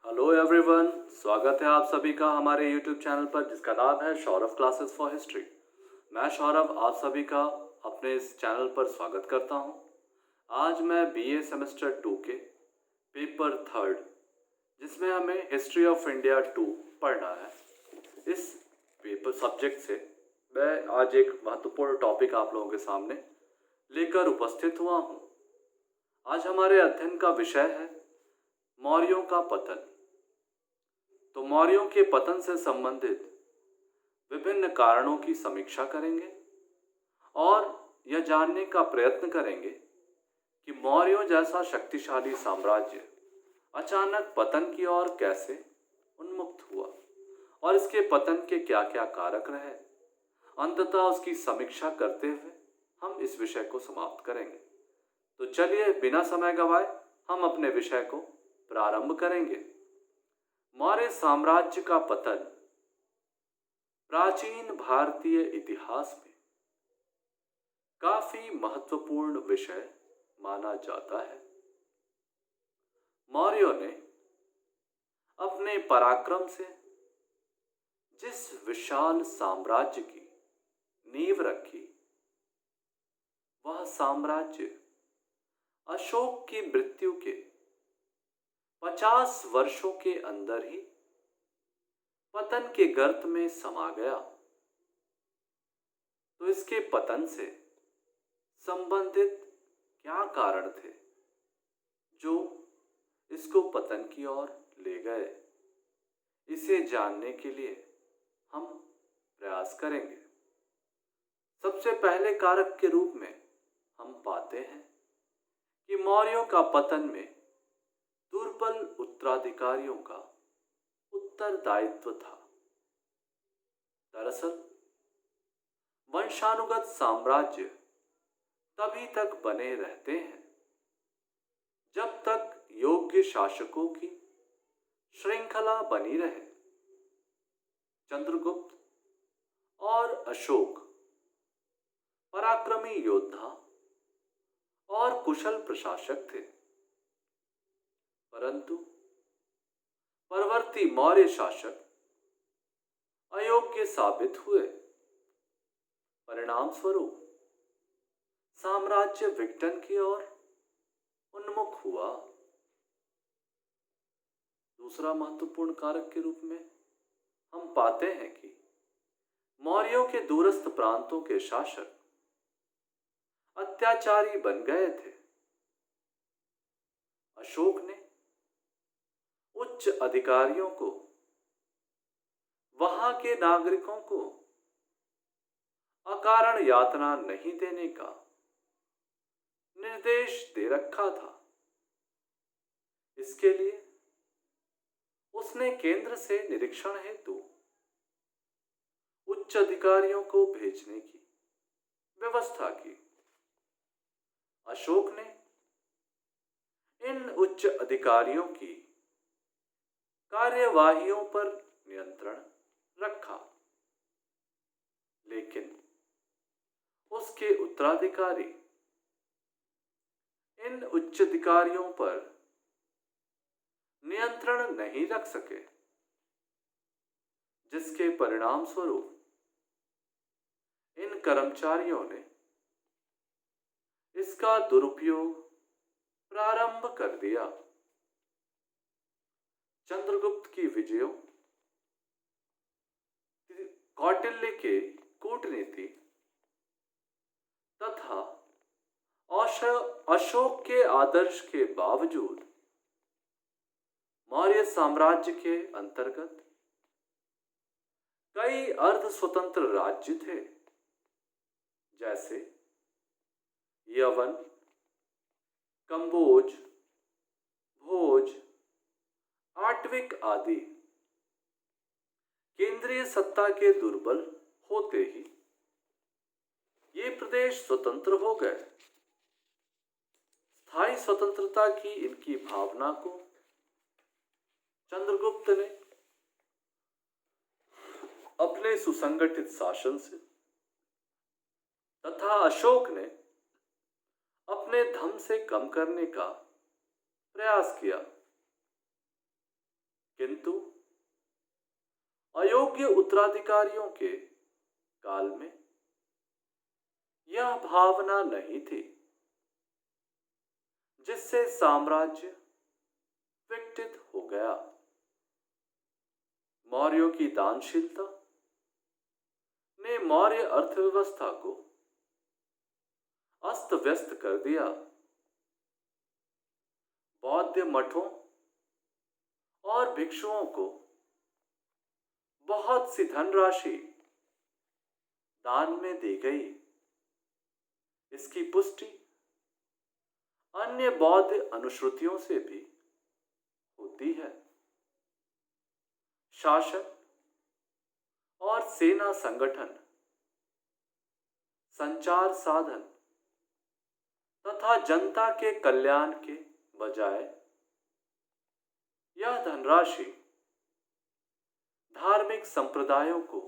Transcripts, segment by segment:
Hello everyone, स्वागत है आप सभी का हमारे यूट्यूब चैनल पर जिसका नाम है सौरभ क्लासेस फॉर हिस्ट्री। मैं सौरभ आप सभी का अपने इस चैनल पर स्वागत करता हूं। आज मैं बीए सेमेस्टर 2 के पेपर थर्ड, जिसमें हमें हिस्ट्री ऑफ इंडिया 2 पढ़ना है, इस पेपर सब्जेक्ट से मैं आज एक महत्वपूर्ण टॉपिक आप लोगों के सामने लेकर उपस्थित हुआ हूं। आज हमारे अध्ययन का विषय है मौर्यों का पतन। तो मौर्यों के पतन से संबंधित विभिन्न कारणों की समीक्षा करेंगे और यह जानने का प्रयत्न करेंगे कि मौर्यों जैसा शक्तिशाली साम्राज्य अचानक पतन की ओर कैसे उन्मुक्त हुआ और इसके पतन के क्या क्या कारक रहे। अंततः उसकी समीक्षा करते हुए हम इस विषय को समाप्त करेंगे। तो चलिए बिना समय गवाए हम अपने विषय को प्रारंभ करेंगे। मौर्य साम्राज्य का पतन प्राचीन भारतीय इतिहास में काफी महत्वपूर्ण विषय माना जाता है। मौर्यों ने अपने पराक्रम से जिस विशाल साम्राज्य की नींव रखी, वह साम्राज्य अशोक की मृत्यु के 50 वर्षों के अंदर ही पतन के गर्त में समा गया। तो इसके पतन से संबंधित क्या कारण थे जो इसको पतन की ओर ले गए, इसे जानने के लिए हम प्रयास करेंगे। सबसे पहले कारक के रूप में हम पाते हैं कि मौर्यों का पतन में दुर्बल उत्तराधिकारियों का उत्तरदायित्व था। दरअसल वंशानुगत साम्राज्य तभी तक बने रहते हैं जब तक योग्य शासकों की श्रृंखला बनी रहे। चंद्रगुप्त और अशोक पराक्रमी योद्धा और कुशल प्रशासक थे, परंतु परवर्ती मौर्य शासक अयोग्य साबित हुए। परिणाम स्वरूप साम्राज्य विघटन की ओर उन्मुख हुआ। दूसरा महत्वपूर्ण कारक के रूप में हम पाते हैं कि मौर्यों के दूरस्थ प्रांतों के शासक अत्याचारी बन गए थे। अशोक ने उच्च अधिकारियों को वहां के नागरिकों को अकारण यातना नहीं देने का निर्देश दे रखा था। इसके लिए उसने केंद्र से निरीक्षण हेतु उच्च अधिकारियों को भेजने की व्यवस्था की। अशोक ने इन उच्च अधिकारियों की कार्यवाहियों पर नियंत्रण रखा, लेकिन उसके उत्तराधिकारी इन उच्च अधिकारियों पर नियंत्रण नहीं रख सके, जिसके परिणाम स्वरूप इन कर्मचारियों ने इसका दुरुपयोग प्रारंभ कर दिया। चंद्रगुप्त की विजयों, कौटिल्य के कूटनीति तथा अशोक के आदर्श के बावजूद मौर्य साम्राज्य के अंतर्गत कई अर्ध स्वतंत्र राज्य थे, जैसे यवन, कंबोज, भोज, आटविक आदि। केंद्रीय सत्ता के दुर्बल होते ही ये प्रदेश स्वतंत्र हो गए। स्थायी स्वतंत्रता की इनकी भावना को चंद्रगुप्त ने अपने सुसंगठित शासन से तथा अशोक ने अपने धम से कम करने का प्रयास किया। अयोग्य उत्तराधिकारियों के काल में यह भावना नहीं थी, जिससे साम्राज्य विकटित हो गया। मौर्यों की दानशीलता ने मौर्य अर्थव्यवस्था को अस्त व्यस्त कर दिया। बौद्ध मठों और भिक्षुओं को बहुत सी धनराशि दान में दी गई। इसकी पुष्टि अन्य बौद्ध अनुश्रुतियों से भी होती है। शासन और सेना संगठन, संचार साधन तथा जनता के कल्याण के बजाय यह धनराशि धार्मिक संप्रदायों को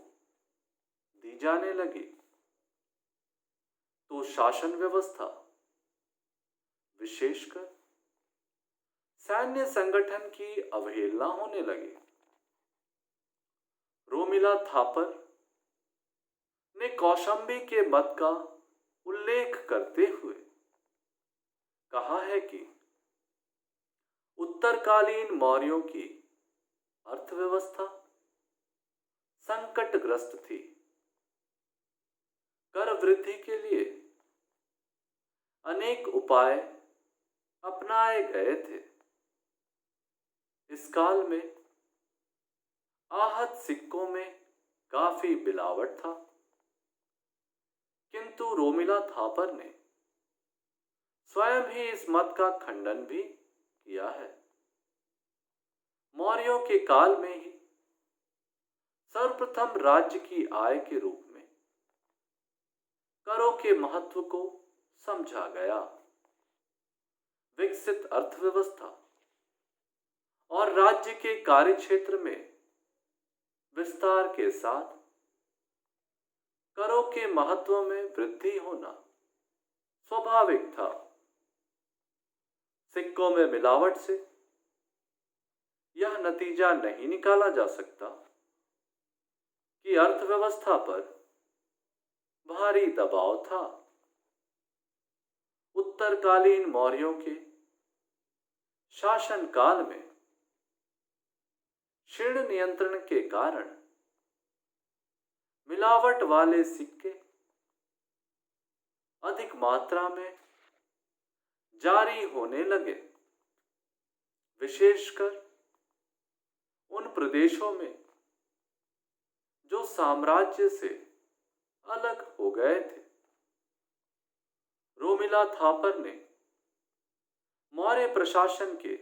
दी जाने लगी, तो शासन व्यवस्था, विशेषकर सैन्य संगठन की अवहेलना होने लगी। रोमिला थापर ने कौशांबी के मत का उल्लेख करते हुए कहा है कि उत्तरकालीन मौर्यों की अर्थव्यवस्था संकटग्रस्त थी। कर वृद्धि के लिए अनेक उपाय अपनाए गए थे। इस काल में आहत सिक्कों में काफी मिलावट था, किंतु रोमिला थापर ने स्वयं ही इस मत का खंडन भी किया है। मौर्यों के काल में ही सर्वप्रथम राज्य की आय के रूप में करों के महत्व को समझा गया। विकसित अर्थव्यवस्था और राज्य के कार्यक्षेत्र में विस्तार के साथ करों के महत्व में वृद्धि होना स्वाभाविक था। सिक्कों में मिलावट से यह नतीजा नहीं निकाला जा सकता कि अर्थव्यवस्था पर भारी दबाव था। उत्तरकालीन मौर्यों के शासनकाल में क्षीण नियंत्रण के कारण मिलावट वाले सिक्के अधिक मात्रा में जारी होने लगे, विशेषकर उन प्रदेशों में जो साम्राज्य से अलग हो गए थे। रोमिला थापर ने मौर्य प्रशासन के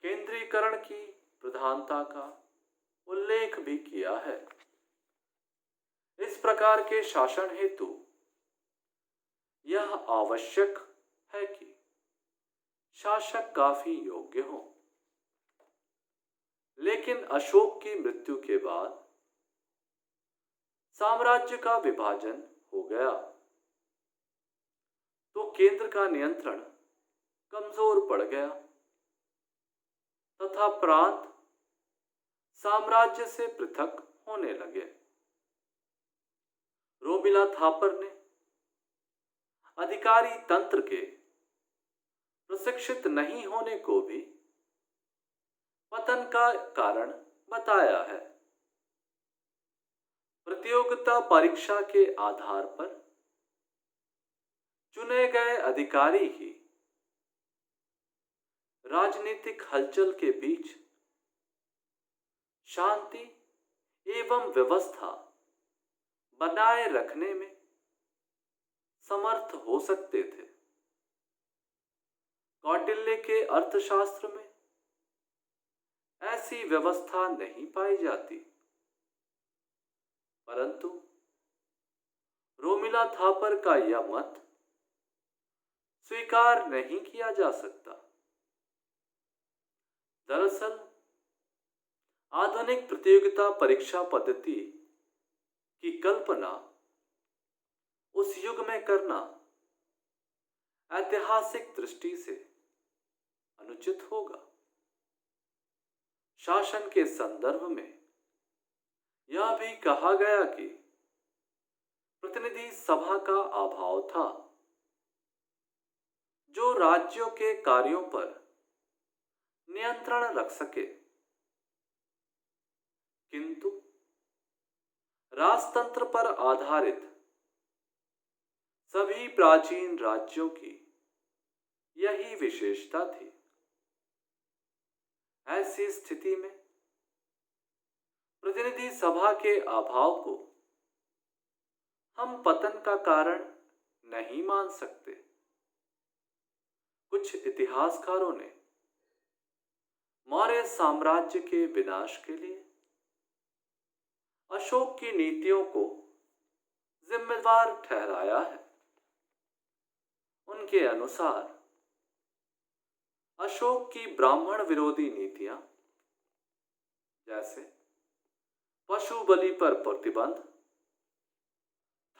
केंद्रीकरण की प्रधानता का उल्लेख भी किया है। इस प्रकार के शासन हेतु यह आवश्यक है कि शासक काफी योग्य हो। लेकिन अशोक की मृत्यु के बाद साम्राज्य का विभाजन हो गया, तो केंद्र का नियंत्रण कमजोर पड़ गया तथा प्रांत साम्राज्य से पृथक होने लगे। रोमिला थापर ने अधिकारी तंत्र के प्रशिक्षित नहीं होने को भी पतन का कारण बताया है। प्रतियोगिता परीक्षा के आधार पर चुने गए अधिकारी ही राजनीतिक हलचल के बीच शांति एवं व्यवस्था बनाए रखने में समर्थ हो सकते थे। कौटिल्य के अर्थशास्त्र में ऐसी व्यवस्था नहीं पाई जाती, परंतु रोमिला थापर का यह मत स्वीकार नहीं किया जा सकता। दरअसल आधुनिक प्रतियोगिता परीक्षा पद्धति की कल्पना उस युग में करना ऐतिहासिक दृष्टि से अनुचित होगा। शासन के संदर्भ में यह भी कहा गया कि प्रतिनिधि सभा का अभाव था, जो राज्यों के कार्यों पर नियंत्रण रख सके। किंतु राजतंत्र पर आधारित सभी प्राचीन राज्यों की यही विशेषता थी। ऐसी स्थिति में प्रतिनिधि सभा के अभाव को हम पतन का कारण नहीं मान सकते। कुछ इतिहासकारों ने मौर्य साम्राज्य के विनाश के लिए अशोक की नीतियों को जिम्मेदार ठहराया है। उनके अनुसार अशोक की ब्राह्मण विरोधी नीतियां, जैसे पशु बलि पर प्रतिबंध,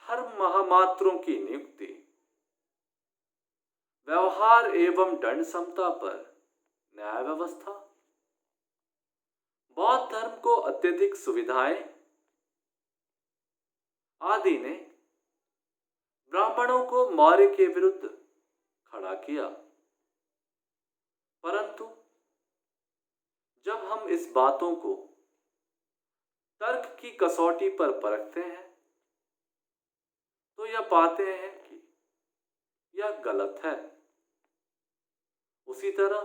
धर्म महामात्रों की नियुक्ति, व्यवहार एवं दंड समता पर न्याय व्यवस्था, बौद्ध धर्म को अत्यधिक सुविधाएं आदि ने ब्राह्मणों को मौर्य के विरुद्ध खड़ा किया। परंतु जब हम इस बातों को तर्क की कसौटी पर परखते हैं तो यह पाते हैं कि यह गलत है। उसी तरह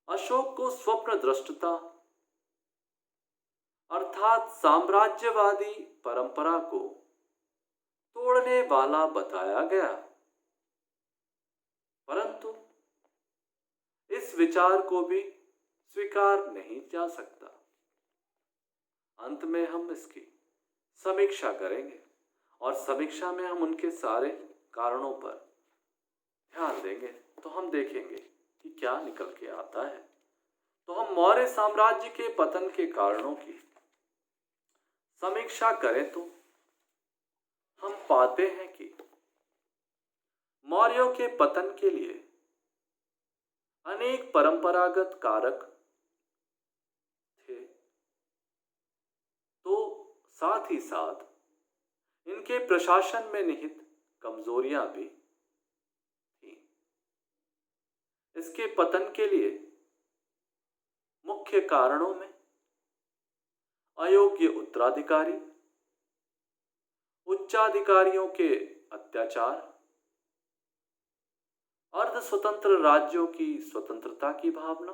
अशोक को स्वप्न दृष्टता अर्थात साम्राज्यवादी परंपरा को तोड़ने वाला बताया गया। परंतु इस विचार को भी स्वीकार नहीं जा सकता। अंत में हम इसकी समीक्षा करेंगे और समीक्षा में हम उनके सारे कारणों पर ध्यान देंगे, तो हम देखेंगे कि क्या निकल के आता है। तो हम मौर्य साम्राज्य के पतन के कारणों की समीक्षा करें तो हम पाते हैं कि मौर्यों के पतन के लिए अनेक परंपरागत कारक थे, तो साथ ही साथ इनके प्रशासन में निहित कमजोरियां भी थीं। इसके पतन के लिए मुख्य कारणों में अयोग्य उत्तराधिकारी, उच्चाधिकारियों के अत्याचार, अर्ध स्वतंत्र राज्यों की स्वतंत्रता की भावना,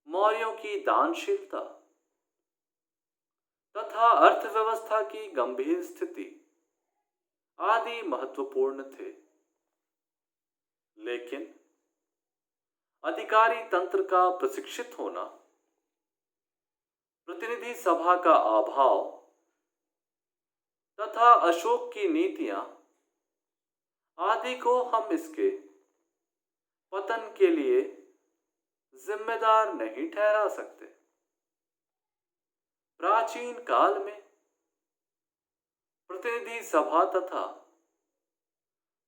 मौर्यों की दानशीलता तथा अर्थव्यवस्था की गंभीर स्थिति आदि महत्वपूर्ण थे। लेकिन अधिकारी तंत्र का प्रशिक्षित होना, प्रतिनिधि सभा का अभाव तथा अशोक की नीतियां आदि को हम इसके पतन के लिए जिम्मेदार नहीं ठहरा सकते। प्राचीन काल में प्रतिनिधि सभा तथा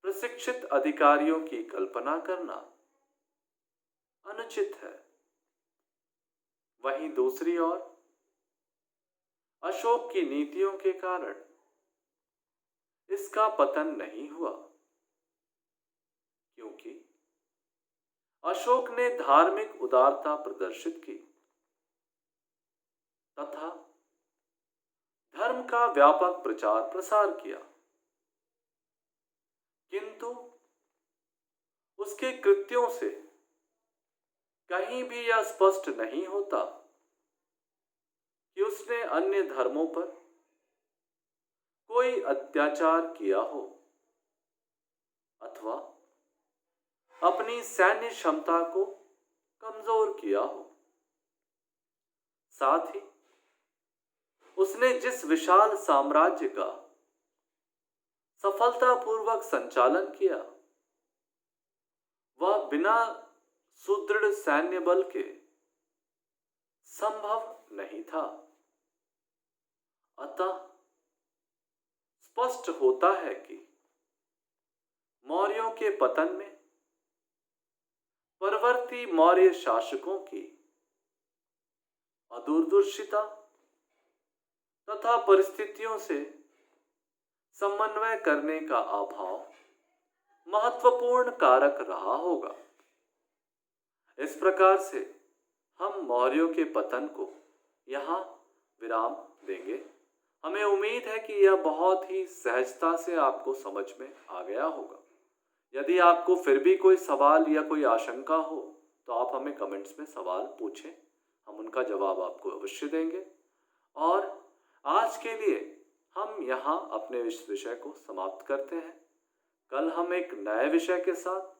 प्रशिक्षित अधिकारियों की कल्पना करना अनुचित है। वहीं दूसरी ओर अशोक की नीतियों के कारण इसका पतन नहीं हुआ, क्योंकि अशोक ने धार्मिक उदारता प्रदर्शित की तथा धर्म का व्यापक प्रचार प्रसार किया। किंतु उसके कृत्यों से कहीं भी यह स्पष्ट नहीं होता कि उसने अन्य धर्मों पर कोई अत्याचार किया हो अथवा अपनी सैन्य क्षमता को कमजोर किया हो। साथ ही उसने जिस विशाल साम्राज्य का सफलतापूर्वक संचालन किया, वह बिना सुदृढ़ सैन्य बल के संभव नहीं था। अतः स्पष्ट होता है कि मौर्यों के पतन में परवर्ती मौर्य शासकों की अदूरदर्शिता तथा परिस्थितियों से समन्वय करने का अभाव महत्वपूर्ण कारक रहा होगा। इस प्रकार से हम मौर्यों के पतन को यहाँ विराम देंगे। हमें उम्मीद है कि यह बहुत ही सहजता से आपको समझ में आ गया होगा। यदि आपको फिर भी कोई सवाल या कोई आशंका हो तो आप हमें कमेंट्स में सवाल पूछें, हम उनका जवाब आपको अवश्य देंगे। और आज के लिए हम यहाँ अपने इस विषय को समाप्त करते हैं। कल हम एक नए विषय के साथ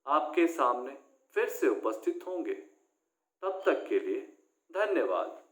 आपके सामने फिर से उपस्थित होंगे। तब तक के लिए धन्यवाद।